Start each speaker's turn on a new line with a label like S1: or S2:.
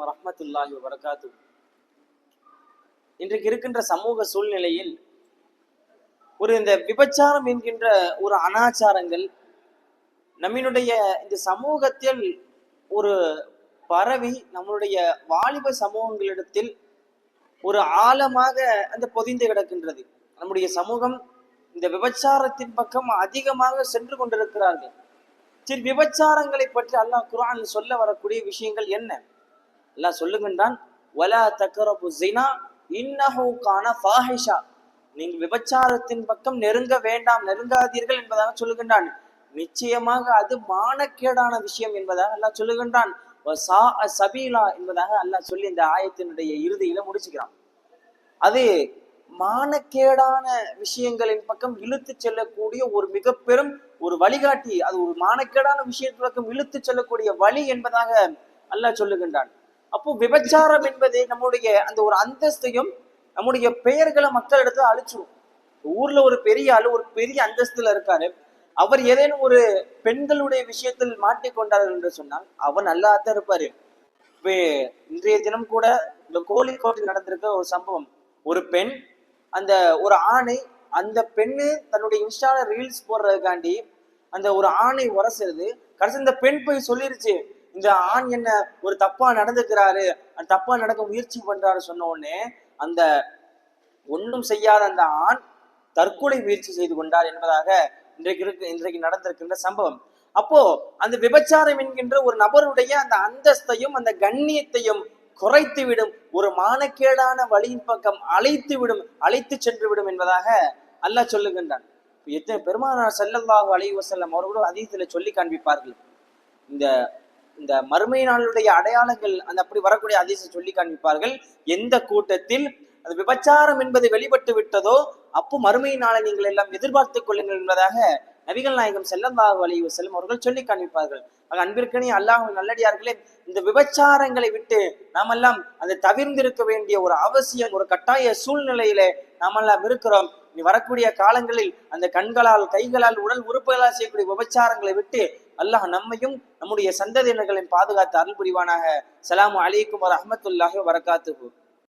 S1: அலைக்கும் வரஹ்மத்துல்லாஹி வபரகாத்துஹு. இன்றைக்கு இருக்கின்ற சமூக சூழ்நிலையில் இந்த விபச்சாரம் என்கின்ற ஒரு அனாச்சாரங்கள் நம்மளுடைய இந்த சமூகத்தில் ஒரு பரவி நம்மளுடைய வாலிப சமூகங்களிடத்தில் ஒரு ஆழமாக அந்த பொதிந்து கிடக்கின்றது. நம்முடைய சமூகம் இந்த விபச்சாரத்தின் பக்கம் அதிகமாக சென்று கொண்டிருக்கிறார்கள். சரி, விபச்சாரங்களை பற்றி அல்லாஹ் குர்ஆன் சொல்ல வரக்கூடிய விஷயங்கள் என்ன? அல்லாஹ் சொல்லுகின்றான், வலா தக்ரபு ஸினா இன்னஹு கான ஃபாஹிஷா. நீங்கள் விபச்சாரத்தின் பக்கம் நெருங்க வேண்டாம், நெருங்காதீர்கள் என்பதாக சொல்லுகின்றான். நிச்சயமாக அது மானக்கேடான விஷயம் என்பதாக அல்லாஹ் சொல்லுகின்றான். வஸாஅ சபீலா என்பதாக அல்லாஹ் சொல்லி இந்த ஆயத்தினுடைய இறுதியில முடிச்சுக்கிறான். அது மானக்கேடான விஷயங்களின் பக்கம் இழுத்து செல்லக்கூடிய ஒரு மிக பெரும் ஒரு வழிகாட்டி, அது ஒரு மானக்கேடான விஷயத்தின் பக்கம் இழுத்து செல்லக்கூடிய வழி என்பதாக அல்லாஹ் சொல்லுகின்றான். அப்போ விபச்சாரம் என்பது நம்முடைய அந்த ஒரு அந்தஸ்தையும் நம்முடைய பெயர்களை மக்களிடத்துல அழிச்சிடும். ஊர்ல ஒரு பெரிய ஆளு ஒரு பெரிய அந்தஸ்துல இருக்காரு, அவர் ஏதேனும் ஒரு பெண்களுடைய விஷயத்தில் மாட்டிக்கொண்டார்கள் என்று சொன்னால் அவர் நல்லாத்தான் இருப்பாரு. இப்போ இன்றைய தினம் கூட இந்த கோழிக்கோட்டில் நடந்திருக்க ஒரு சம்பவம், ஒரு பெண் அந்த ஒரு ஆணை, அந்த பெண்ணு தன்னுடைய இன்ஸ்டால ரீல்ஸ் போடுறதுக்காண்டி அந்த ஒரு ஆணை உரசுறது. கடைசி இந்த பெண் போய் சொல்லிருச்சு, இந்த ஆண் என்ன ஒரு தப்பா நடந்துக்கிறாரு, தப்பா நடக்க முயற்சி பண்றாரு சொன்ன உடனே அந்த ஒன்றும் செய்யாத அந்த ஆண் தற்கொலை முயற்சி செய்து கொண்டார் என்பதாக இன்றைக்கு நடந்திருக்கின்ற சம்பவம். அப்போ அந்த விபச்சாரம் என்கின்ற ஒரு நபருடைய அந்த அந்தஸ்தையும் அந்த கண்ணியத்தையும் குறைத்து விடும், ஒரு மானக்கேடான வழியின் பக்கம் அழைத்து சென்று விடும் என்பதாக அல்லாஹ் சொல்லுகின்றான். எத்தனை பெருமானார் ஸல்லல்லாஹு அலைஹி வஸல்லம் அவர்களும் ஹதீஸ்ல சொல்லி காண்பிப்பார்கள். இந்த இந்த மறுமை நாளுடைய அடையாளங்கள் அந்த அப்படி வரக்கூடிய ஹதீஸை சொல்லி காண்பிப்பார்கள். எந்த கூட்டத்தில் அது விபச்சாரம் என்பது வெளிப்பட்டு விட்டதோ அப்போ மறுமை நாளை நீங்கள் எல்லாம் எதிர்பார்த்துக் கொள்ளுங்கள் என்பதாக நபிகள் நாயகம் ஸல்லல்லாஹு அலைஹி வஸல்லம் அவர்கள் சொல்லி காண்பிப்பார்கள். அன்பிற்கனே அல்லாஹ்வின் நல்லடியார்களே, இந்த விபச்சாரங்களை விட்டு நாமெல்லாம் அதை தவிர்ந்திருக்க வேண்டிய ஒரு அவசியம், ஒரு கட்டாய சூழ்நிலையிலே நாமெல்லாம் இருக்கிறோம். இனி வரக்கூடிய காலங்களில் அந்த கண்களால், கைகளால், உடல் உறுப்புகளால் செய்யக்கூடிய விபச்சாரங்களை விட்டு அல்லாஹ் நம்மையும் நம்முடைய சந்ததியினர்களையும் பாதுகாத்து அருள் புரிவானாக. ஸலாமு அலைக்கும் வரஹ்மத்துல்லாஹி வபரகாத்துஹு.